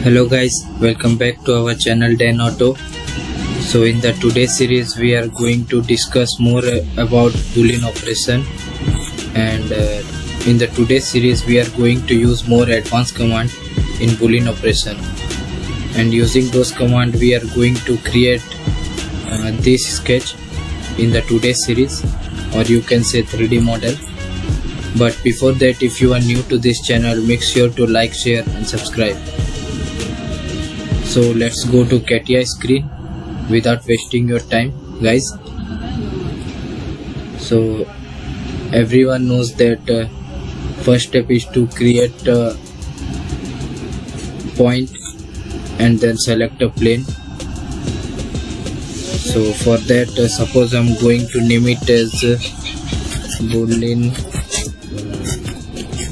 Hello guys, welcome back to our channel Dan Auto. So in the today's series we are going to discuss more about Boolean operation, and in the today's series we are going to use more advanced command in Boolean operation, and using those command we are going to create this sketch in the today's series, or you can say 3D model. But before that, if you are new to this channel, make sure to like, share and subscribe. So let's go to Catia screen without wasting your time, guys. So everyone knows that first step is to create a point and then select a plane. So for that, suppose I'm going to name it as Boolean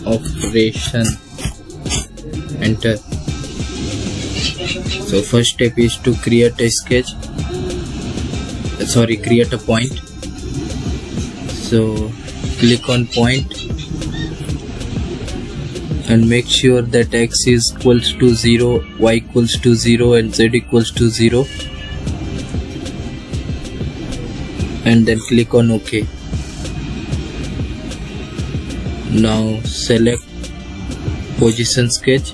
operation. Enter. So first step is to create a sketch, create a point. So click on point and make sure that x is equals to 0, y equals to 0 and z equals to 0, and then click on OK. Now select position sketch,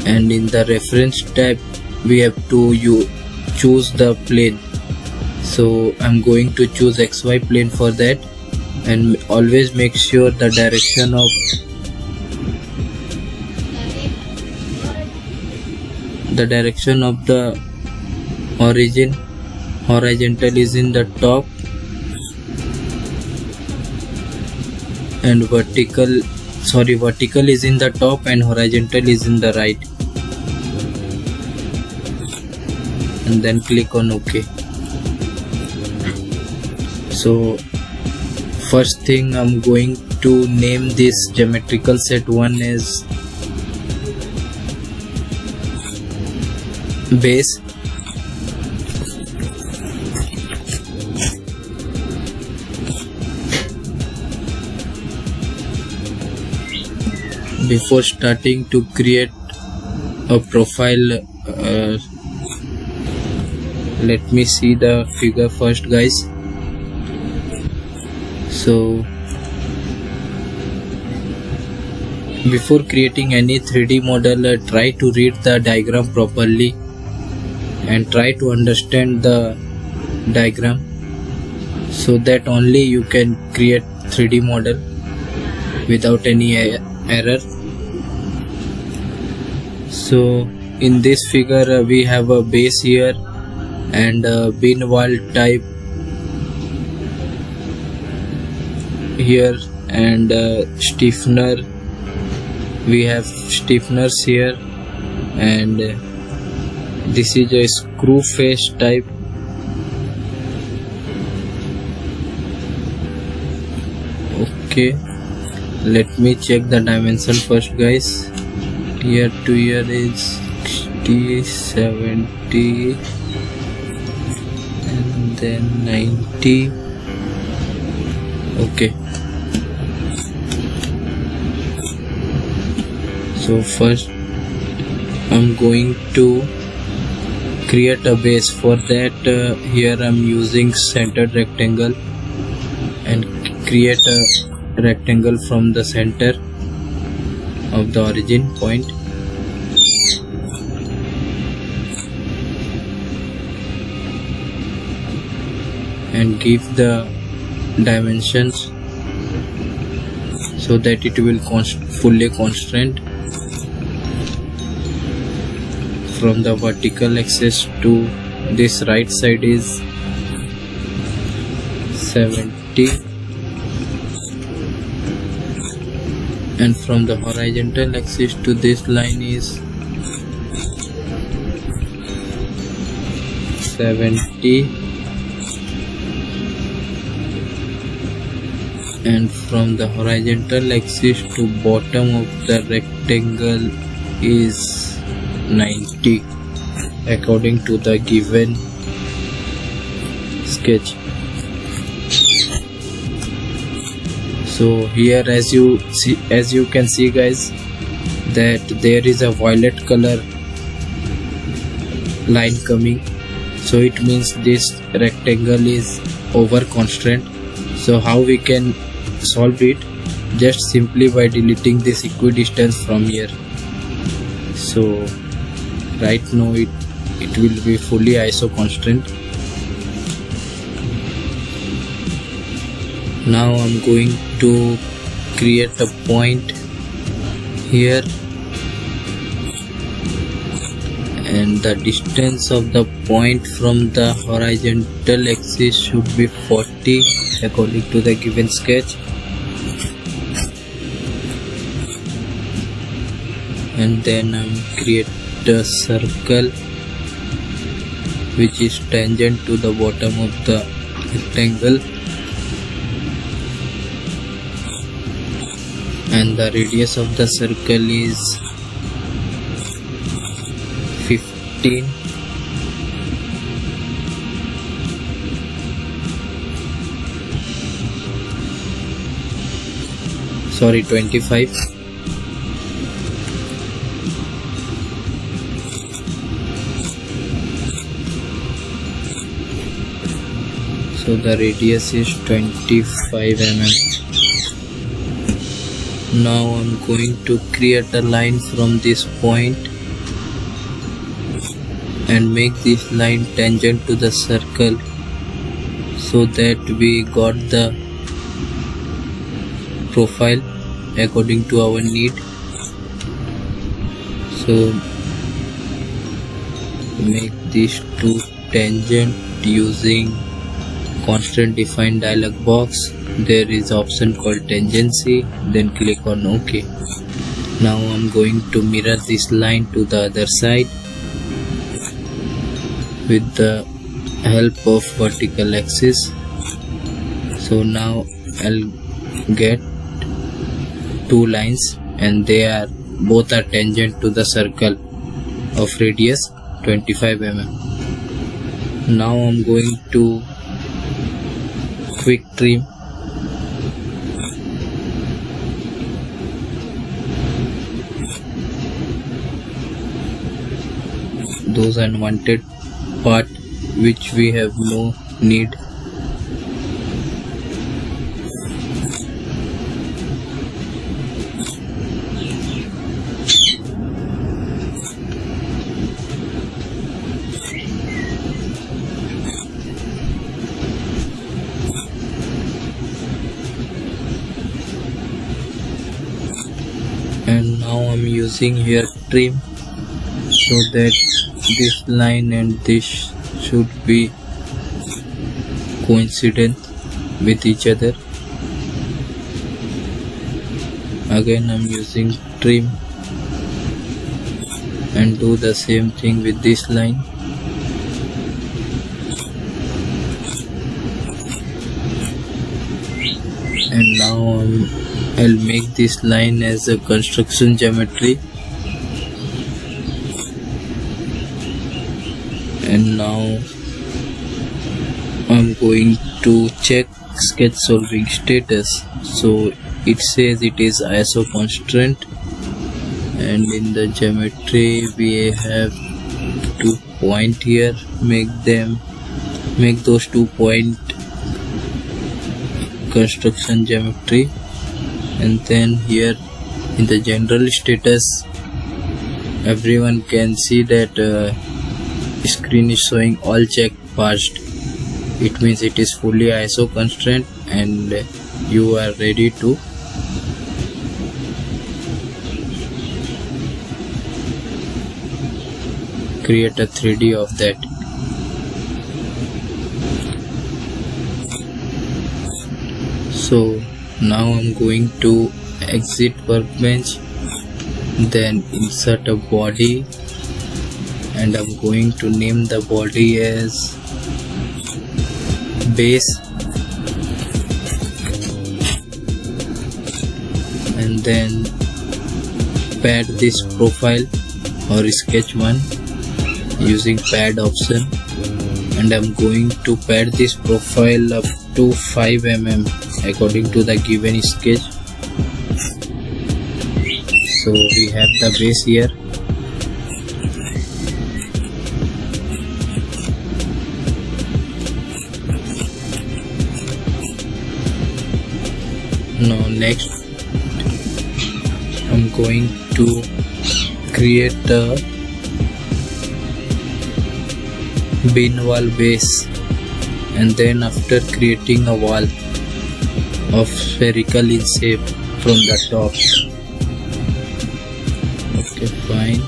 and in the reference tab we have to choose the plane. So I'm going to choose XY plane for that, and always make sure the direction of the origin horizontal is in the top and vertical is in the top and horizontal is in the right, and then click on OK. So first thing, I'm going to name this geometrical set one as base. Before starting to create a profile, let me see the figure first, guys. So before creating any 3D model, try to read the diagram properly and try to understand the diagram, so that only you can create 3D model without any error. So in this figure we have a base here and a bin wall type here, and stiffener, we have stiffeners here, and this is a screw face type. Okay, let me check the dimension first, guys. Here to here is 60, 70 and then 90. Okay, so first I'm going to create a base. For that, here I'm using centered rectangle, and create a rectangle from the center of the origin point. And give the dimensions so that it will fully constraint from the vertical axis to this right side is 70, and from the horizontal axis to this line is 70, and from the horizontal axis to bottom of the rectangle is 90 according to the given sketch. So here as you can see, guys, that there is a violet color line coming, so it means this rectangle is over constraint. So how we can solve it? Just simply by deleting this equidistance from here. So right now it will be fully iso constraint. Now I'm going to create a point here, and the distance of the point from the horizontal axis should be 40 according to the given sketch. And then create a circle which is tangent to the bottom of the rectangle, and the radius of the circle is 15. Sorry, 25. So the radius is 25 mm. Now I'm going to create a line from this point and make this line tangent to the circle, so that we got the profile according to our need. So make these two tangent using constant define dialog box. There is option called tangency, then click on OK. Now I'm going to mirror this line to the other side with the help of vertical axis. So now I'll get two lines, and they are both are tangent to the circle of radius 25 mm. Now I'm going to quick trim those unwanted part which we have no need. And now I'm using here trim, so that this line and this should be coincident with each other. Again I'm using trim and do the same thing with this line. And now I'll make this line as a construction geometry. And now I'm going to check sketch solving status. So it says it is iso constraint, and in the geometry we have 2 points here. Make those 2 point construction geometry. And then here in the general status, everyone can see that screen is showing all check passed. It means it is fully iso constraint and you are ready to create a 3D of that. So now I'm going to exit workbench, then insert a body, and I'm going to name the body as base, and then pad this profile or sketch 1 using pad option, and I'm going to pad this profile up to 5 mm according to the given sketch. So we have the base here. Now next I'm going to create a bin wall base, and then after creating a wall of spherical in shape from the top. Okay, fine.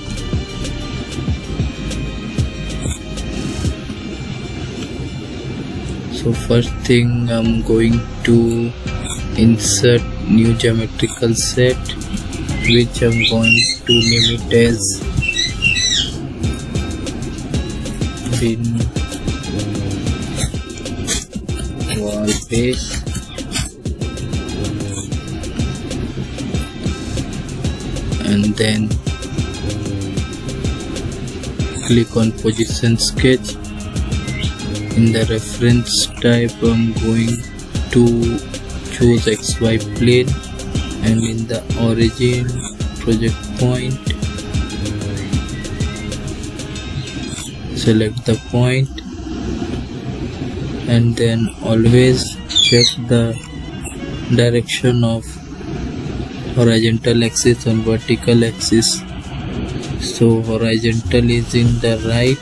So first thing, I'm going to insert new geometrical set, which I'm going to name it as bin wall base. And then click on position sketch. In the reference type, I'm going to choose XY plane, and in the origin project point, select the point, and then always check the direction of horizontal axis and vertical axis. So horizontal is in the right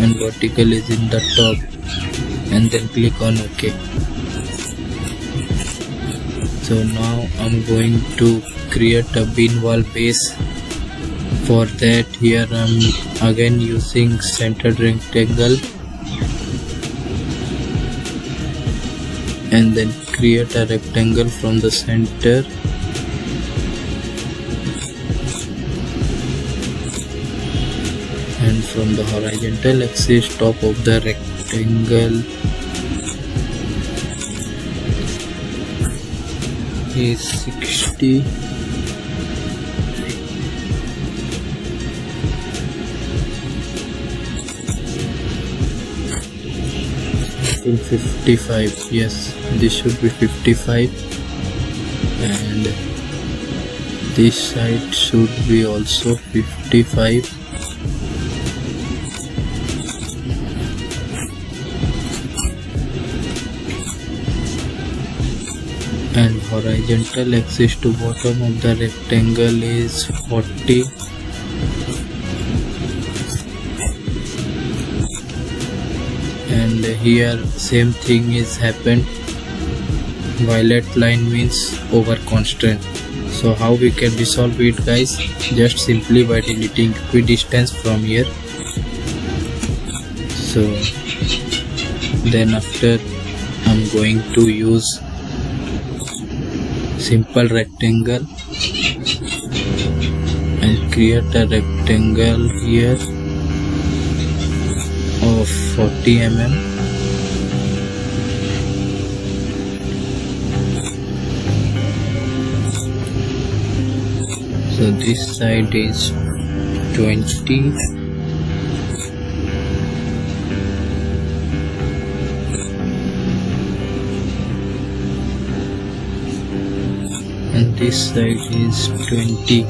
and vertical is in the top, and then click on OK. So now I'm going to create a bin wall base. For that, here I'm again using centered rectangle, and then create a rectangle from the center, and from the horizontal axis, top of the rectangle is 60, in 55. Yes, this should be 55, and this side should be also 55. And horizontal axis to bottom of the rectangle is 40. And here same thing is happened. Violet line means over constraint. So how we can resolve it, guys? Just simply by deleting equidistance from here. So then after, I'm going to use simple rectangle and create a rectangle here of 40 mm. So this side is 20, and this side is 20.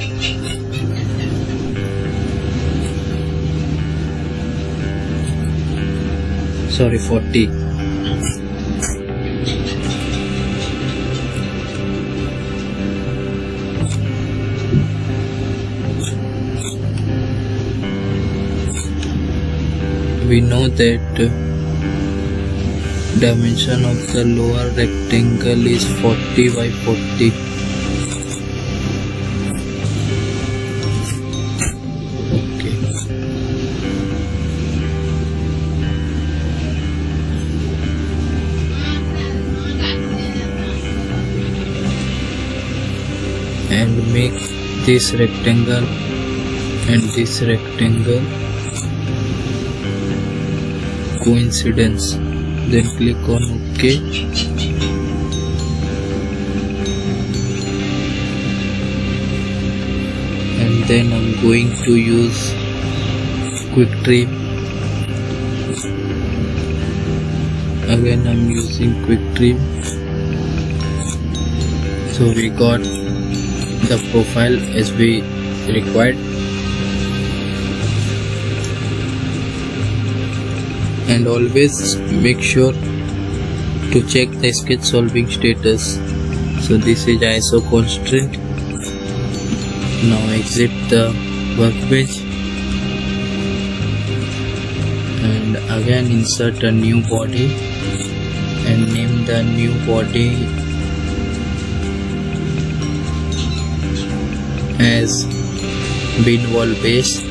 Sorry, 40. We know that dimension of the lower rectangle is 40 by 40. Okay. And make this rectangle and this rectangle coincidence, then click on OK. And then I'm going to use quick trim. Again I'm using quick trim. So we got the profile as we required, and always make sure to check the sketch solving status. So this is ISO constraint. Now exit the workbench and again insert a new body and name the new body as bin wall base.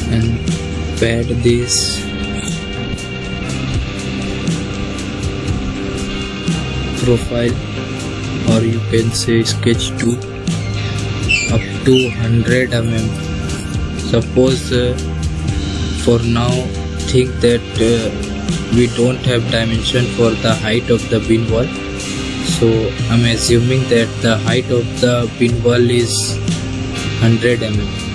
And pad this profile, or you can say sketch 2, up to 100 mm. Suppose for now think that we don't have dimension for the height of the bin wall, so I'm assuming that the height of the bin wall is 100 mm.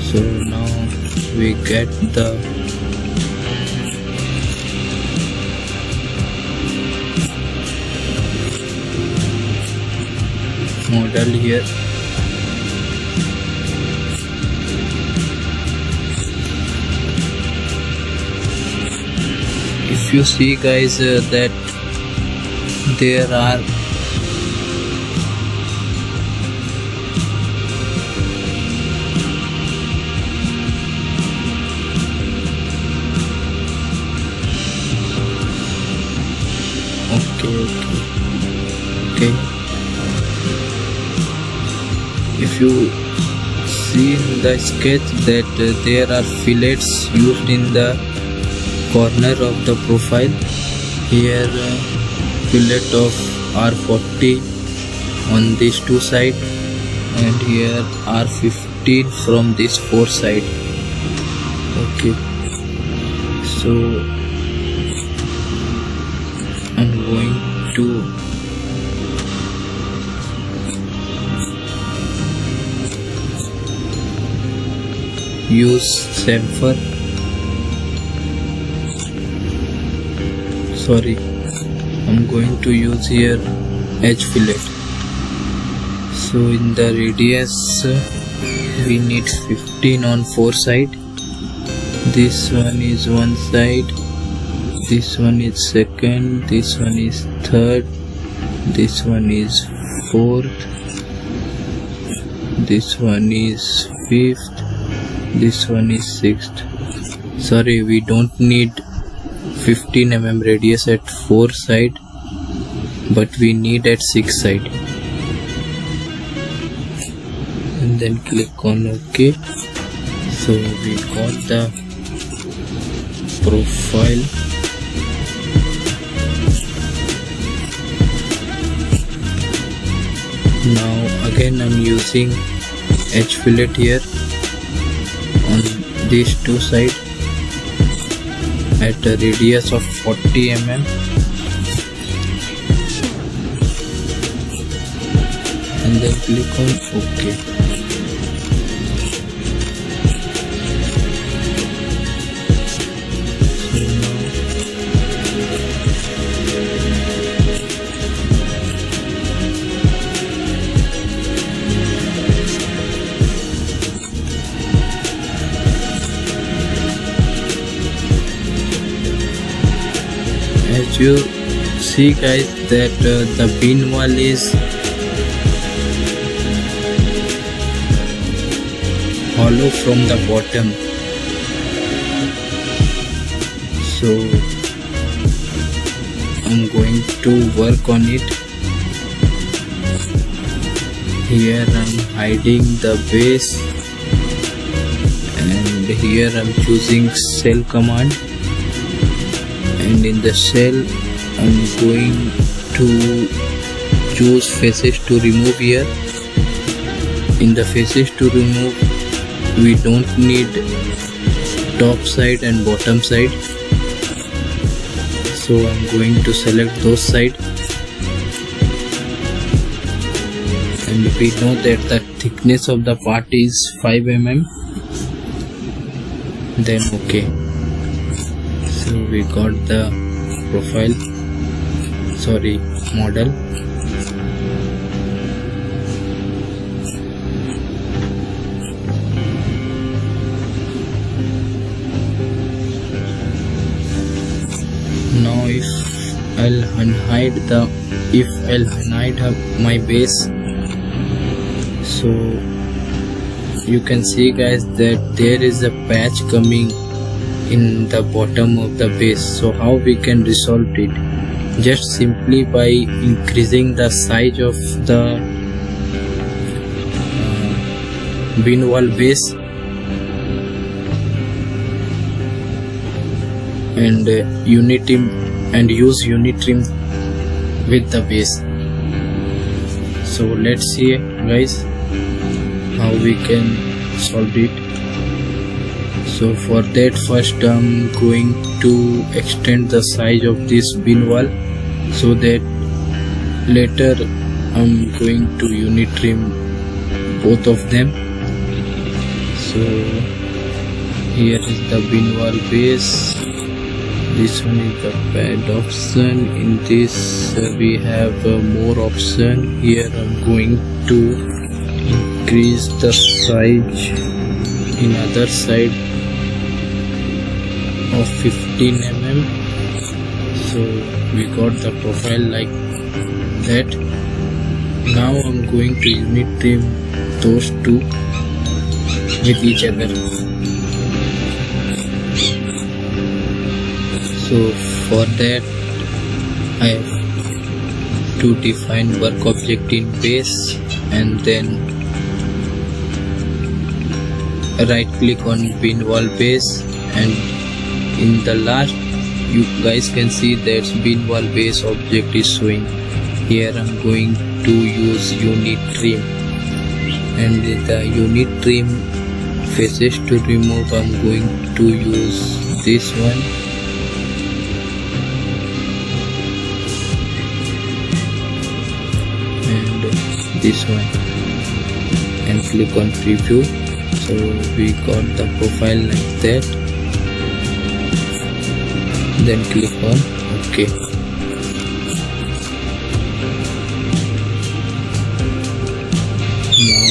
So now we get the model here. If you see guys that there are okay. If you see in the sketch that there are fillets used in the corner of the profile. Here fillet of R40 on these two sides, and here R15 from this 4 side. Okay, so I'm going to use chamfer. Sorry, I'm going to use here edge fillet. So in the radius we need 15 on 4 side. This one is one side, this one is second, this one is third, this one is fourth, this one is fifth, this one is sixth. Sorry, we don't need 15 mm radius at 4 side, but we need at 6 side. And then click on OK. So we got the profile. Now again I'm using edge fillet here on these two sides at a radius of 40 mm, and then click on OK. As you see guys that the bin wall is hollow from the bottom, so I'm going to work on it. Here I'm hiding the base, and here I'm choosing cell command, and in the cell I'm going to choose faces to remove here. In the faces to remove we don't need top side and bottom side, so I'm going to select those side and we know that the thickness of the part is 5 mm, then okay. So we got the model. Now if I'll hide my base, so you can see guys that there is a patch coming in the bottom of the base. So how we can resolve it? Just simply by increasing the size of the bin wall base and use unit trim with the base. So let's see guys how we can solve it. So for that, first I'm going to extend the size of this bin wall, so that later I'm going to unit trim both of them. So here is the bin wall base, this one is the pad option. In this we have more option. Here I'm going to increase the size in other side of 15 mm. So we got the profile like that. Now I'm going to unit trim those two with each other. So for that I have to define work object in base and then right click on bin wall base, and in the last you guys can see that bin wall base object is showing. Here I'm going to use unit trim, and the unit trim faces to remove I'm going to use this one. This one, and click on preview. So we got the profile like that, then click on OK.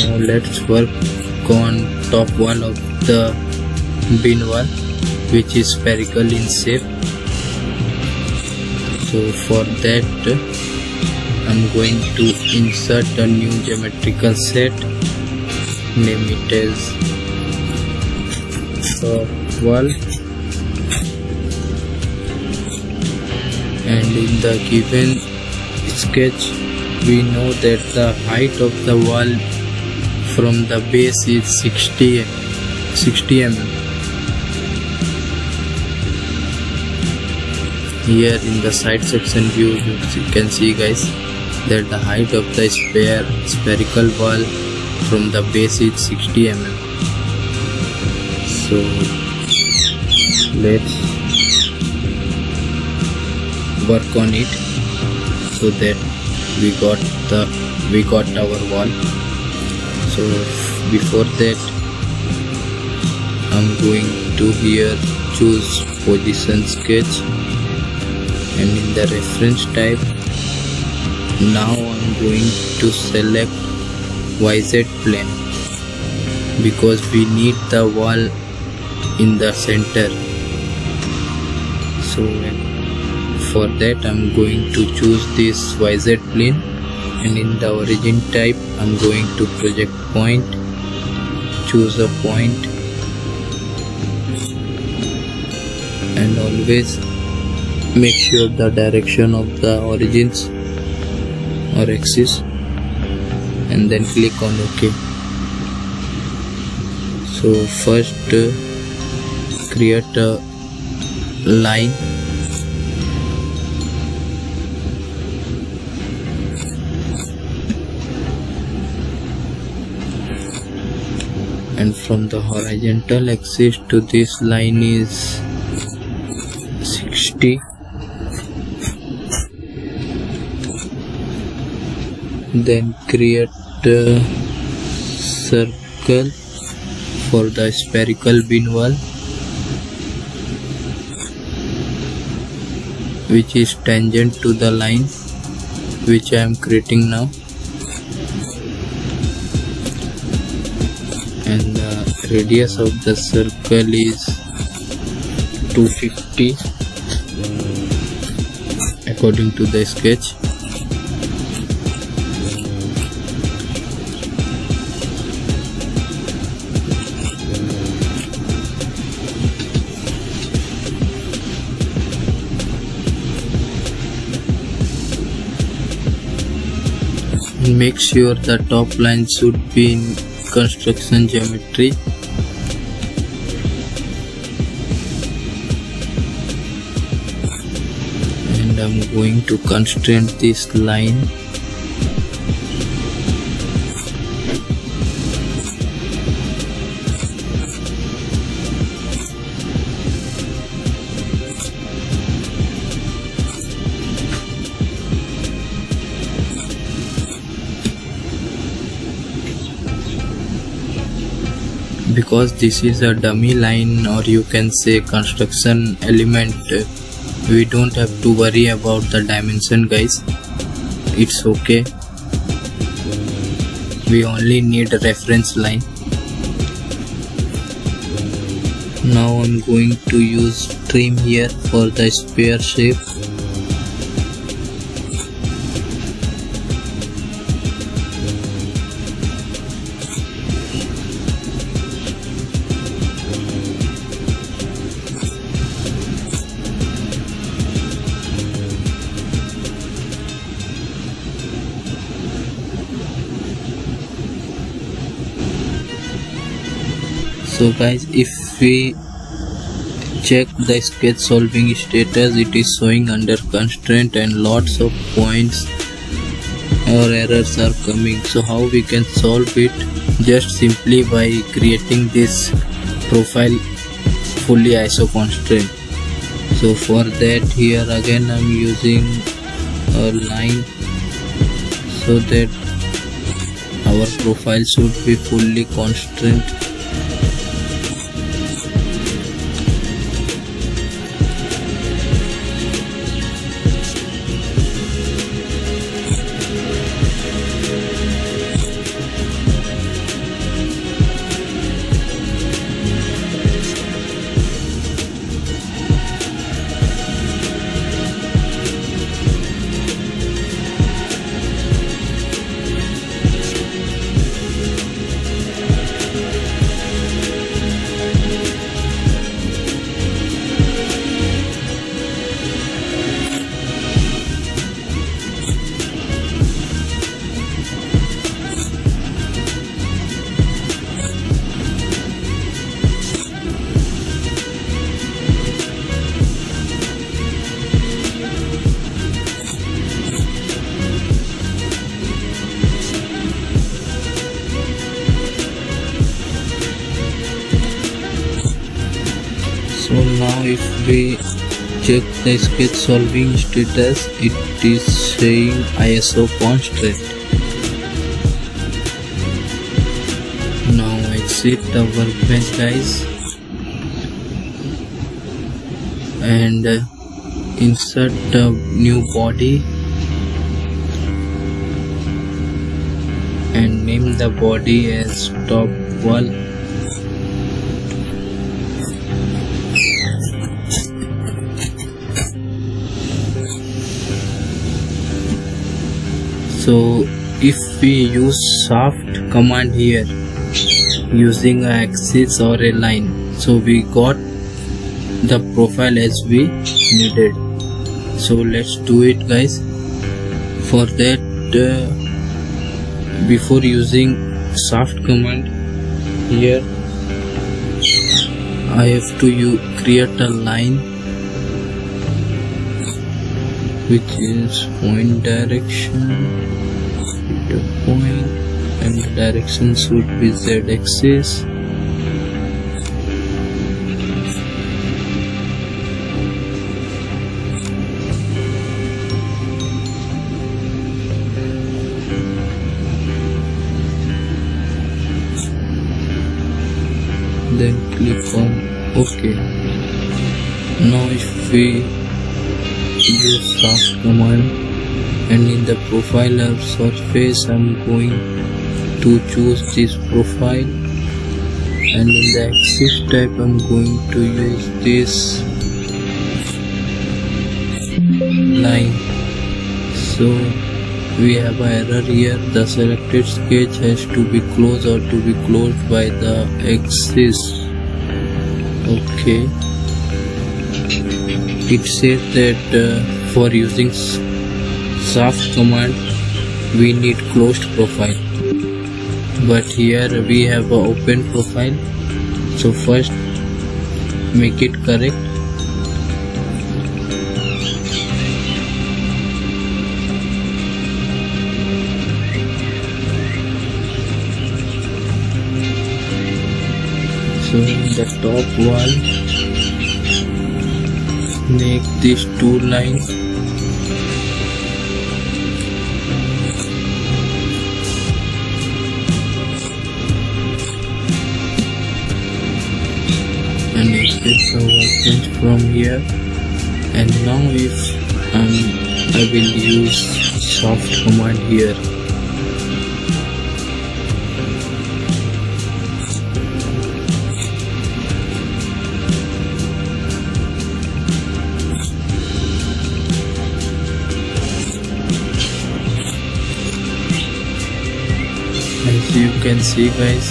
Now let's work on top wall of the bin wall, which is spherical in shape. So for that I'm going to insert a new geometrical set, name it as top wall, and in the given sketch we know that the height of the wall from the base is 60 mm. Here in the side section view you can see guys that the height of the spherical wall from the base is 60 mm. So let's work on it so that we got our wall. So before that I'm going to here choose position sketch, and in the reference type now I'm going to select YZ plane because we need the wall in the center. So for that I'm going to choose this YZ plane, and in the origin type I'm going to project point, choose a point, and always make sure the direction of the origins or axis, and then click on OK. So first create a line, and from the horizontal axis to this line is 60. Then create circle for the spherical bin wall, which is tangent to the line which I am creating now, and the radius of the circle is 250 according to the sketch. Make sure the top line should be in construction geometry. And I'm going to constrain this line. Because this is a dummy line, or you can say construction element, we don't have to worry about the dimension, guys. It's okay. We only need a reference line. Now I'm going to use trim here for the sphere shape. So guys, if we check the sketch solving status, it is showing under constraint and lots of points or errors are coming. So how we can solve it? Just simply by creating this profile fully iso constraint. So for that, here again I'm using a line so that our profile should be fully constrained. So now if we check the sketch solving status, it is saying ISO constraint. Now exit the workbench, guys, and insert a new body and name the body as top wall. So if we use shaft command here using an axis or a line, so we got the profile as we needed. So let's do it, guys. For that, before using shaft command here, I have to create a line which is point direction, the point, and the direction should be z-axis. click on OK. Now if we use soft command, and in the profile of surface I'm going to choose this profile, and in the axis type I'm going to use this line. So we have an error here. The selected sketch has to be closed or to be closed by the axis. Okay, it says that for using soft command we need closed profile, but here we have an open profile. So first make it correct. So in the top wall make these two lines, and exit the workbench from here. And now if I will use soft command here. As you can see guys,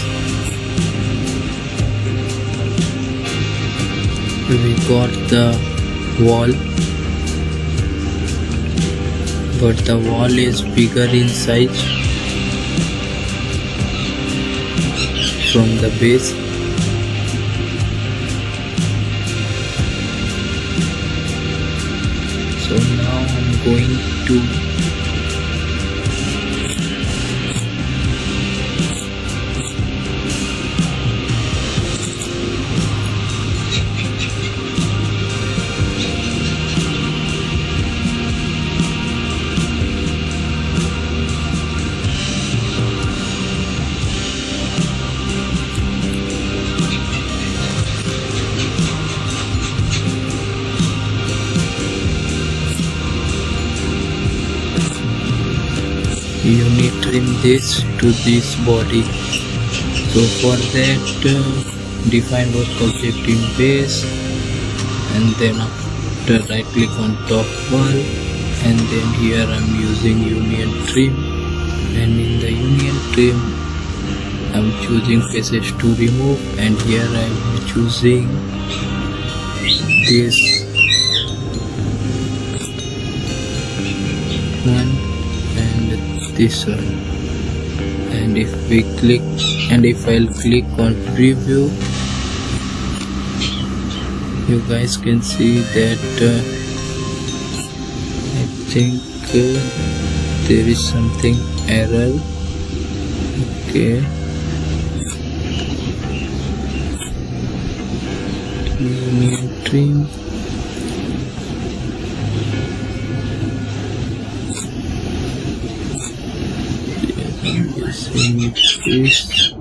we got the wall, but the wall is bigger in size from the base. So now I'm going to you need to trim this to this body. So for that define work object in base, and then after right click on top wall, and then here I'm using union trim, and in the union trim I'm choosing faces to remove, and here I'm choosing this one and this one. And if we click, and if I'll click on preview, you guys can see that I think there is something error. Okay, union trim, using this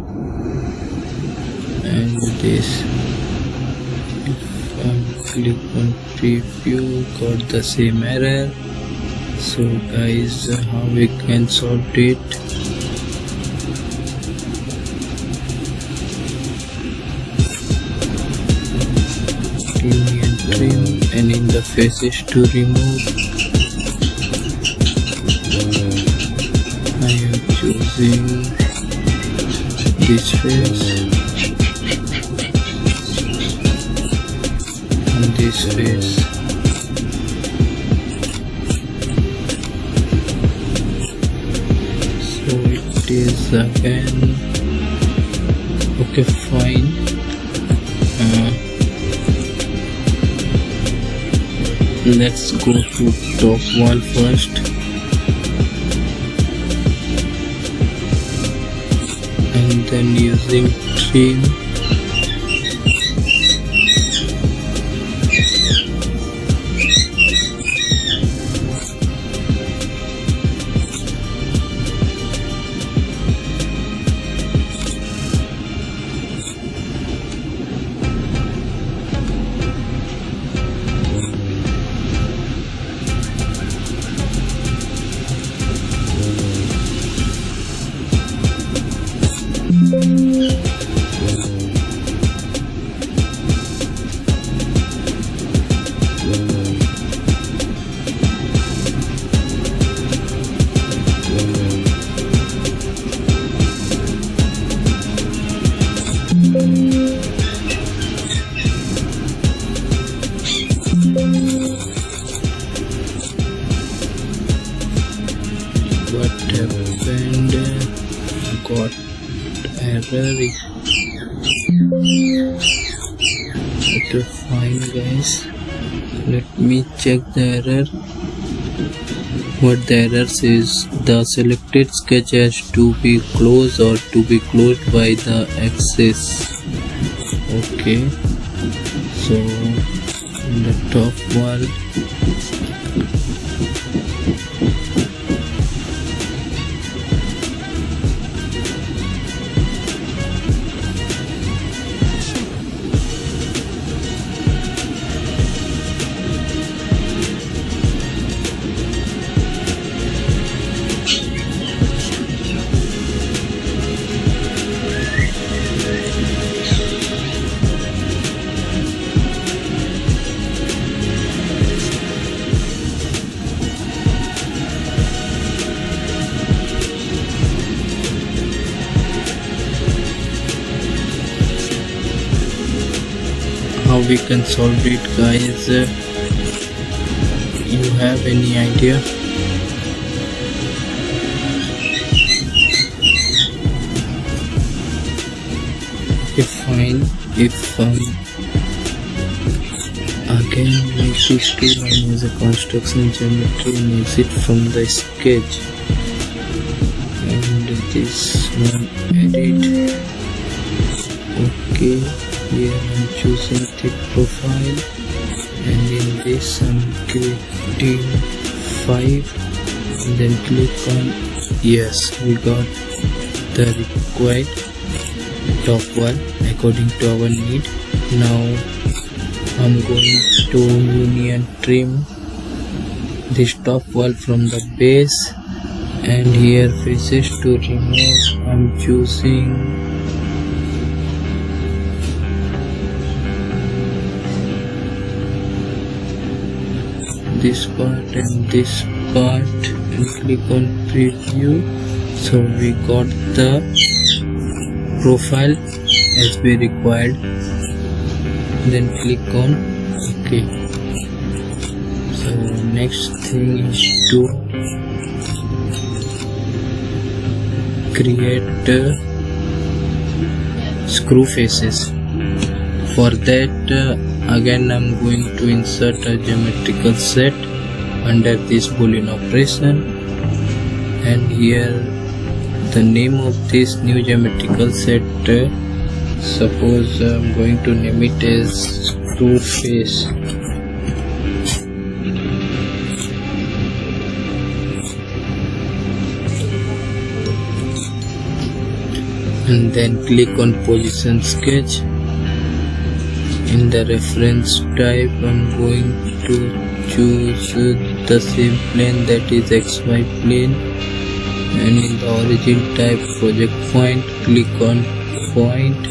and this. If I click on preview, got the same error. So guys, how we can solve it? Union trim, and in the faces to remove I am choosing this face and this face. So it is again okay, fine. Let's go to top wall first, and then using trim what happened? Got error. Okay, fine guys, let me check the error. What the error says: the selected sketch has to be closed or to be closed by the axis. Okay, so in the top wall, how we can solve it, guys? You have any idea? Okay, fine. If again make this tool and use a construction geometry and exit from the sketch, and this one edit. Okay, here I'm choosing thick profile, and in this I'm creating 5, and then click on yes. We got the required top wall according to our need. Now I'm going to union trim this top wall from the base, and here faces to remove. I'm choosing this part and this part, and click on preview. So we got the profile as we required, then click on OK. So next thing is to create screw faces. For that again I'm going to insert a geometrical set under this Boolean operation, and here the name of this new geometrical set, suppose I'm going to name it as screw face. And then click on position sketch. In the reference type I'm going to choose the same plane, that is XY plane, and in the origin type project point, click on point,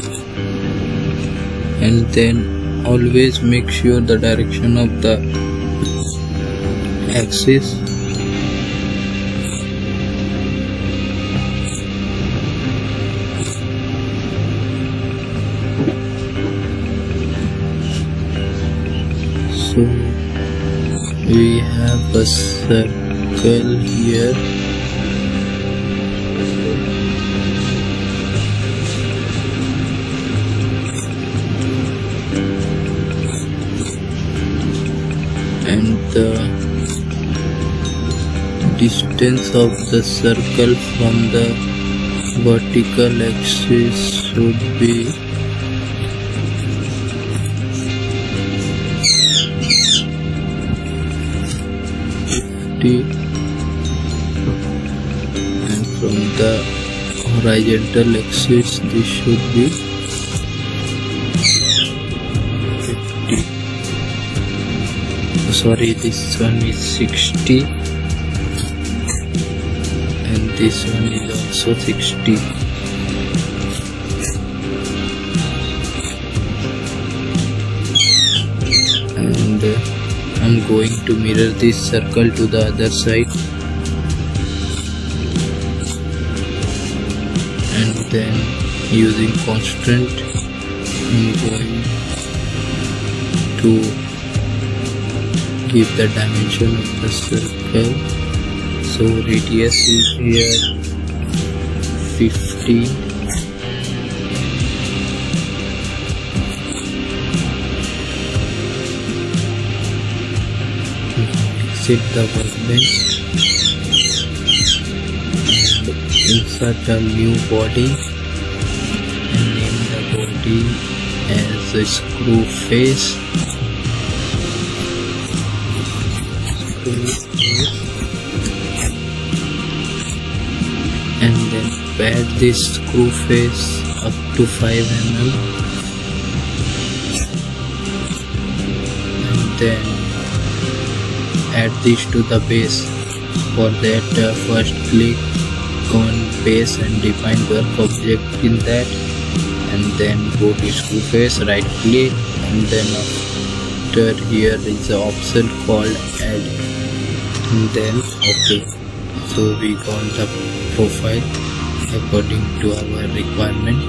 and then always make sure the direction of the axis. So we have a circle here, and the distance of the circle from the vertical axis should be 50, and from the horizontal axis this should be 50. Sorry, this one is 60, and this one is also 60. And I'm going to mirror this circle to the other side, and then using constant I'm going to give the dimension of the circle So radius is here 50. Exit the workbench and insert a new body and name the body as a screw face. And then pad this screw face up to 5 mm and then add this to the base. For that first click on base and define work object in that, and then go to screw face, right click, and then after here is the option called add and then OK. So we got the profile according to our requirement.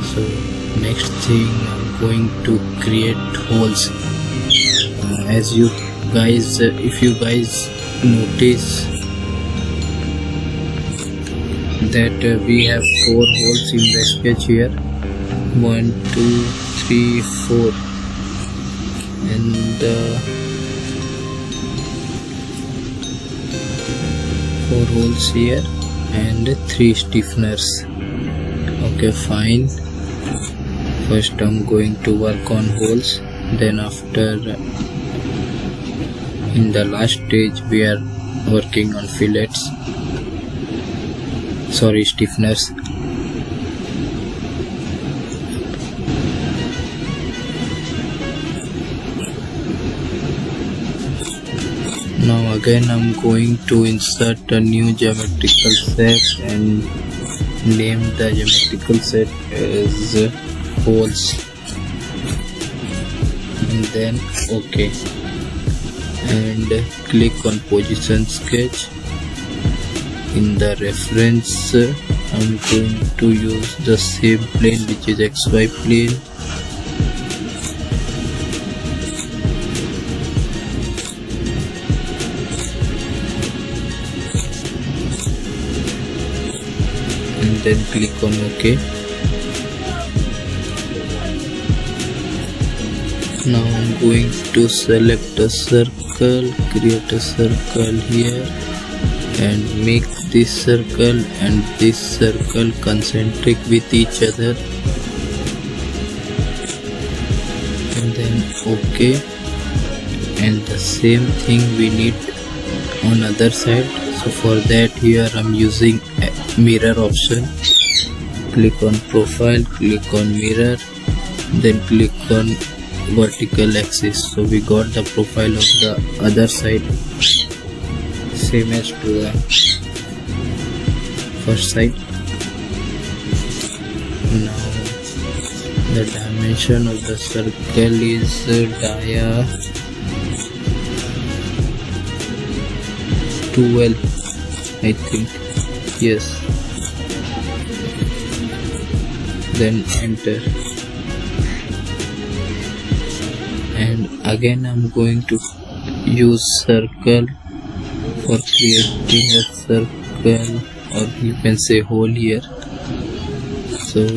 So next thing, I'm going to create holes. As you guys, if you guys notice that we have 4 holes in the sketch here, 1 2 3 4, and 4 holes here and 3 stiffeners. Okay, fine. First I'm going to work on holes, then after in the last stage we are working on fillets, sorry, stiffeners. Now again I'm going to insert a new geometrical set and name the geometrical set as holes and then OK, and click on position sketch. In the reference I'm going to use the same plane, which is XY plane. And then click on OK. Now I'm going to select a circle, create a circle here, and make this circle and this circle concentric with each other, and then OK. And the same thing we need on other side. So for that, here I'm using a mirror option. Click on profile, click on mirror, then click on vertical axis. So we got the profile of the other side same as to the first side. Now the dimension of the circle is dia 12, I think, yes. Then enter. And again I'm going to use circle for creating a circle, or you can say hole here. So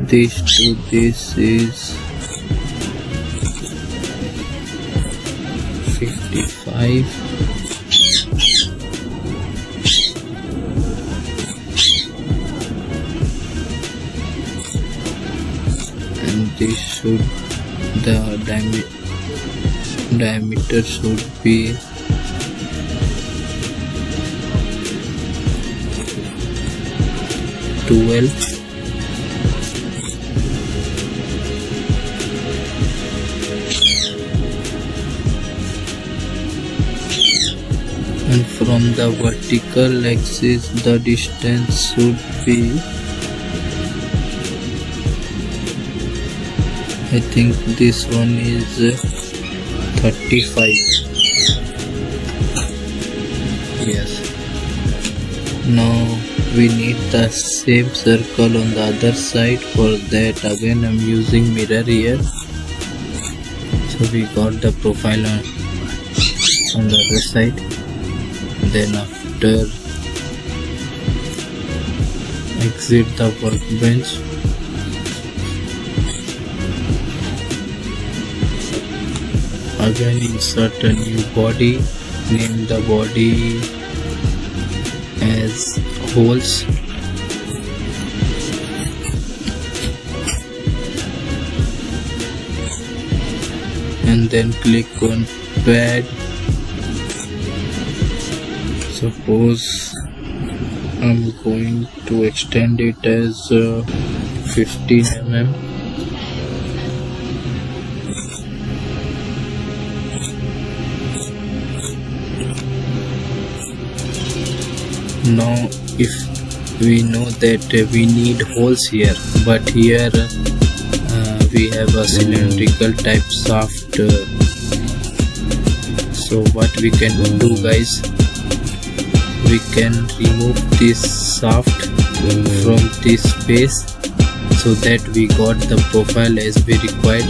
this to this is 55. And this should, the diameter should be 12. And from the vertical axis the distance should be, I think this one is 35. Yes. Now we need the same circle on the other side. For that again I'm using mirror here. So we got the profile on the other side. Then after exit the workbench, again insert a new body, name the body as holes, and then click on pad. Suppose I'm going to extend it as 15 mm. Now if we know that we need holes here, but here we have a cylindrical type shaft, so what we can do, guys, we can remove this shaft from this base so that we got the profile as we required.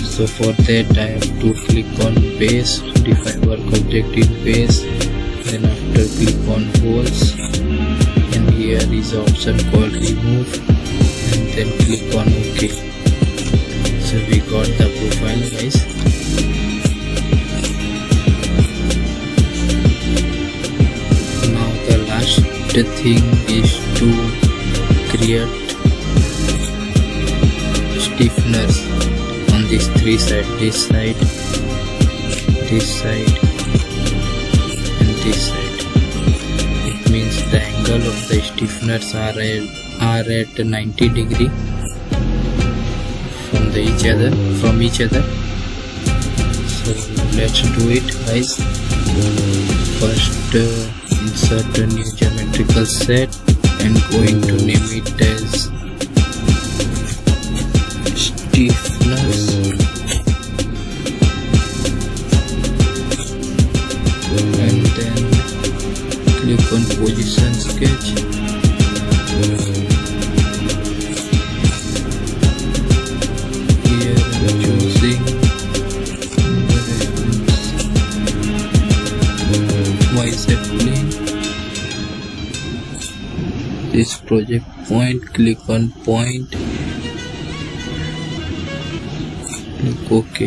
So for that I have to click on base, define work object in base, then after click on holes, and here is the option called remove, and then click on OK. So we got the profile, guys. Now the last thing is to create stiffeners on these three sides, this side, and this side. It means the angle of the stiffeners are at 90 degree from each other. So let's do it, guys. First insert a new geometrical set and going to name it as stiffness, and then click on position sketch. Here I'm choosing YZ plane. This project point, click on point, click OK.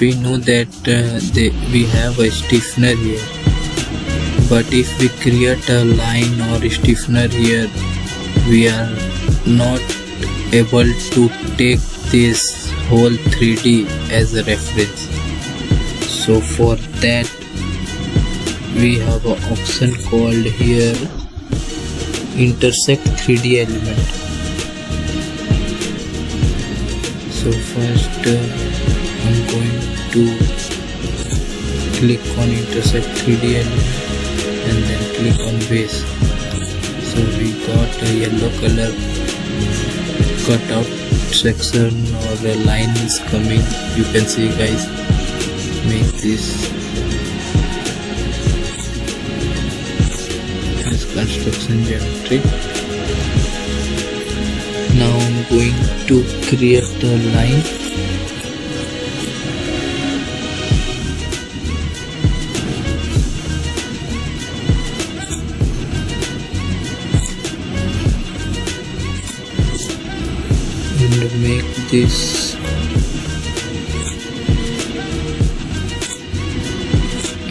We know that we have a stiffener here, but if we create a line or a stiffener here, we are not able to take this whole 3D as a reference. So for that we have an option called here intersect 3D element. So first I'm going to click on intersect 3D element and then click on base. So we got a yellow color cutout section or a line is coming. You can see, guys. Make this as construction geometry. Now I'm going to create a line. And make this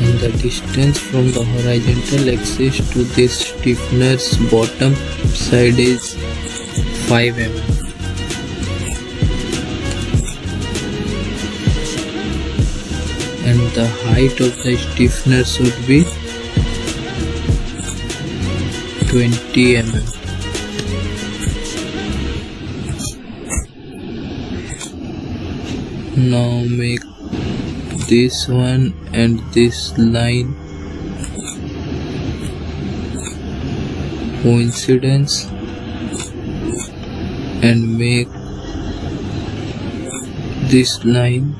and the distance from the horizontal axis to this stiffener's bottom side is 5 mm. And the height of the stiffener should be 20 mm. Now make this one and this line coincidence and make this line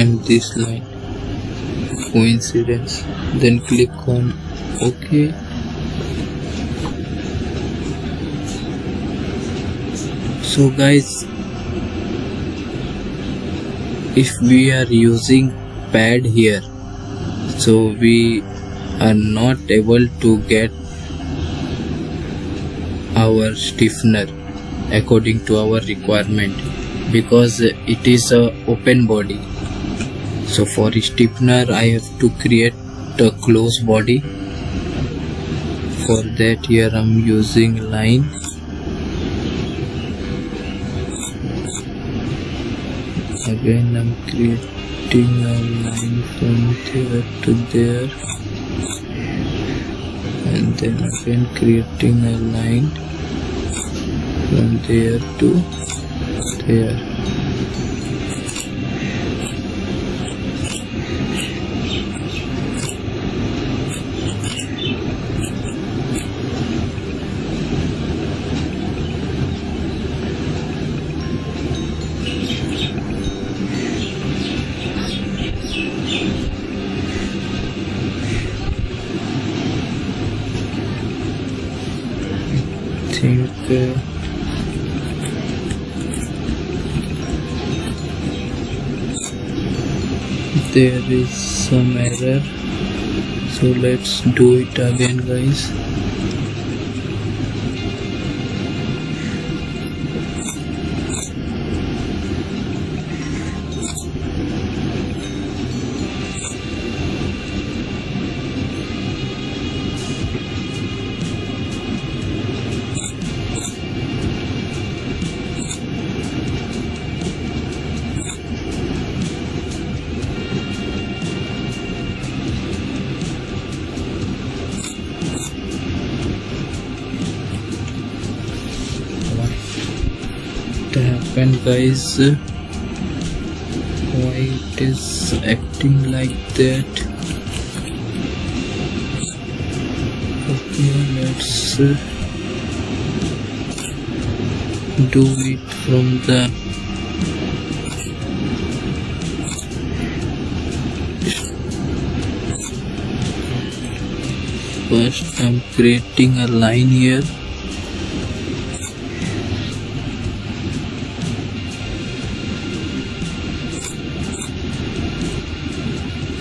and this line coincidence, then click on OK. So guys, if we are using pad here, so we are not able to get our stiffener according to our requirement because it is a open body. So for stiffener I have to create a closed body. For that here I'm using line. Again I'm creating a line from there to there, and then again creating a line from there to there. I think there is some error, so let's do it again guys. Happened guys, why it is acting like that? Okay, let's do it from the first. I'm creating a line here,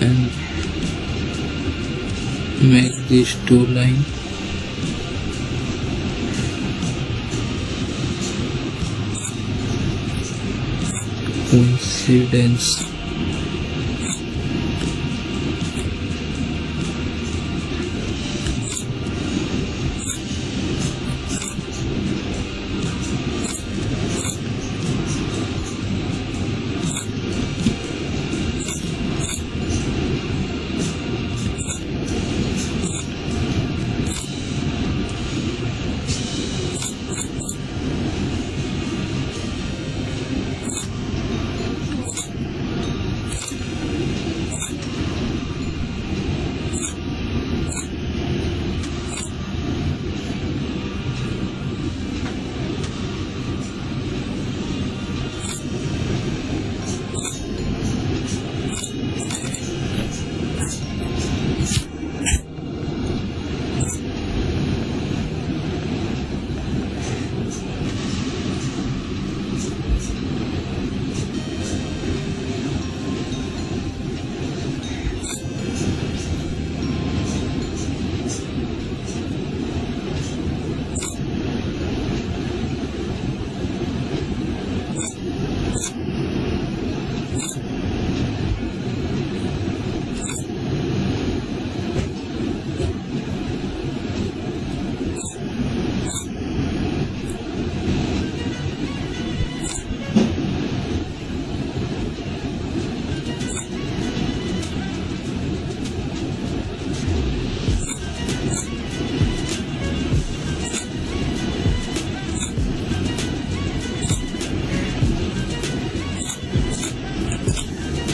and make these two lines. Coincidence.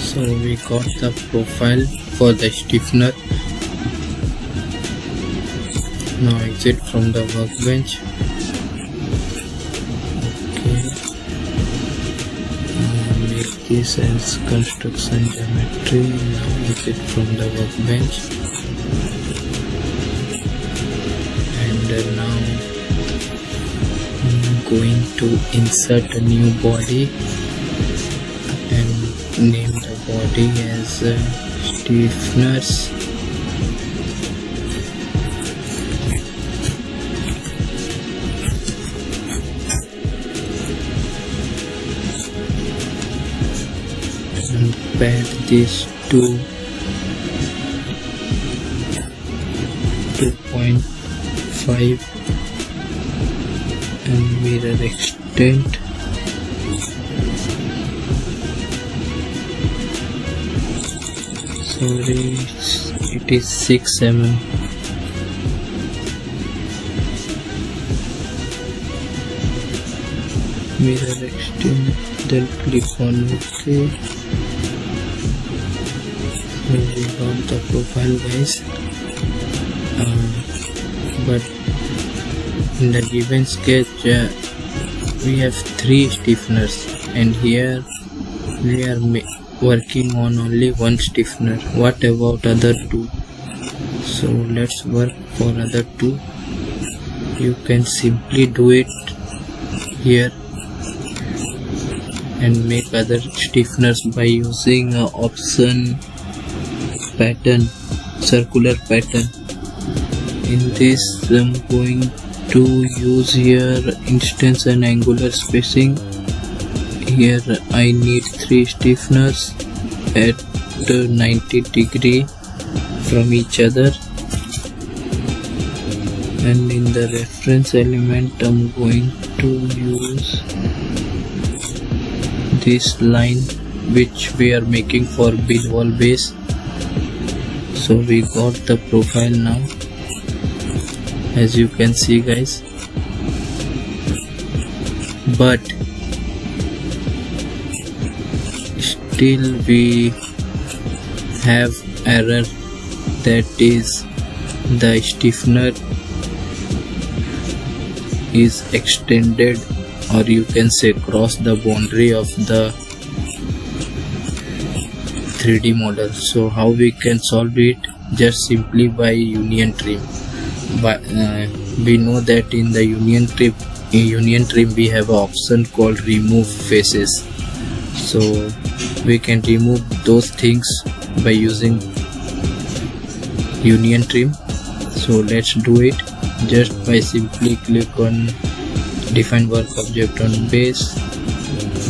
So we got the profile for the stiffener. Now exit from the workbench. Okay. Make this as construction geometry. Make it from the workbench. And now I'm going to insert a new body and name the body as stiffeners. And pad this to 2.5 and mirror extent. Sorry, it is 6 mm. Mirror extent, then click on OK. So we got the profile, guys. But in the given sketch we have 3 stiffeners, and here we are working on only one stiffener. What about other 2? So let's work for other 2. You can simply do it here and make other stiffeners by using option pattern, circular pattern. In this I'm going to use here instance and angular spacing. Here I need 3 stiffeners at 90 degree from each other, and in the reference element I'm going to use this line which we are making for bin wall base. So we got the profile now, as you can see, guys. But still we have error, that is the stiffener is extended, or you can say cross the boundary of the 3D model. So how we can solve it? Just simply by union trim. But we know that in the union trim we have an option called remove faces. So we can remove those things by using union trim. So let's do it just by simply click on define work object on base,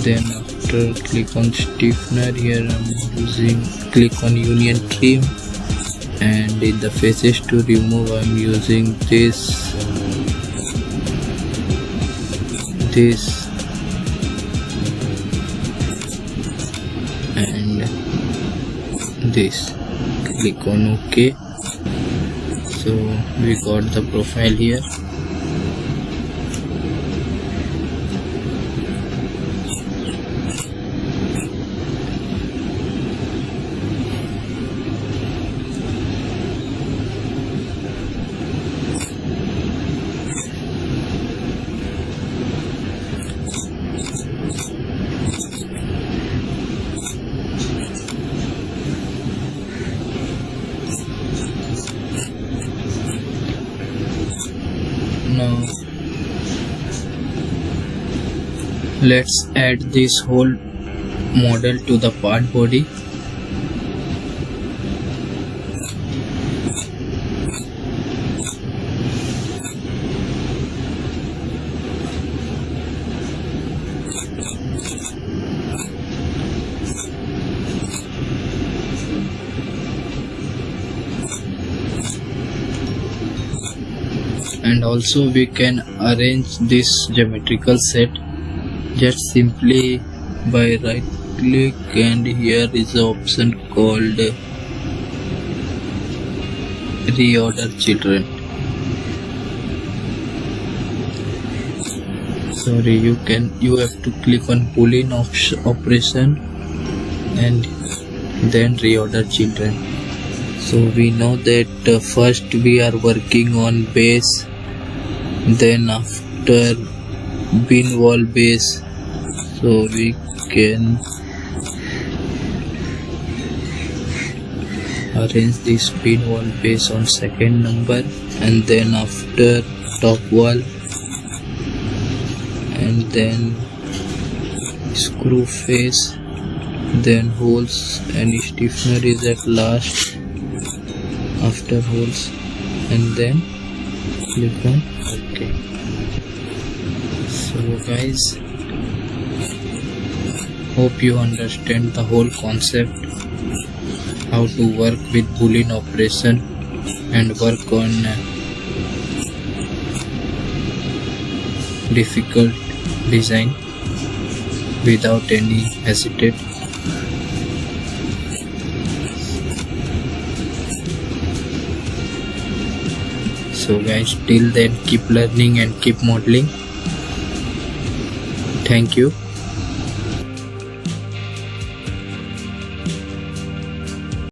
then after click on stiffener. Here I'm using click on union trim, and in the faces to remove I'm using this and this. Click on OK. So we got the profile here. Now let's add this whole model to the part body. And also we can arrange this geometrical set just simply by right click, and here is the option called reorder children. Sorry, you have to click on Boolean operation and then reorder children. So we know that first we are working on base, then after bin wall base, so we can arrange the spin wall based on second number, and then after top wall, and then screw face, then holes, and stiffener is at last after holes, and then click on OK. So guys, hope you understand the whole concept, how to work with Boolean operation and work on difficult design without any hesitate. So guys, till then keep learning and keep modeling. Thank you.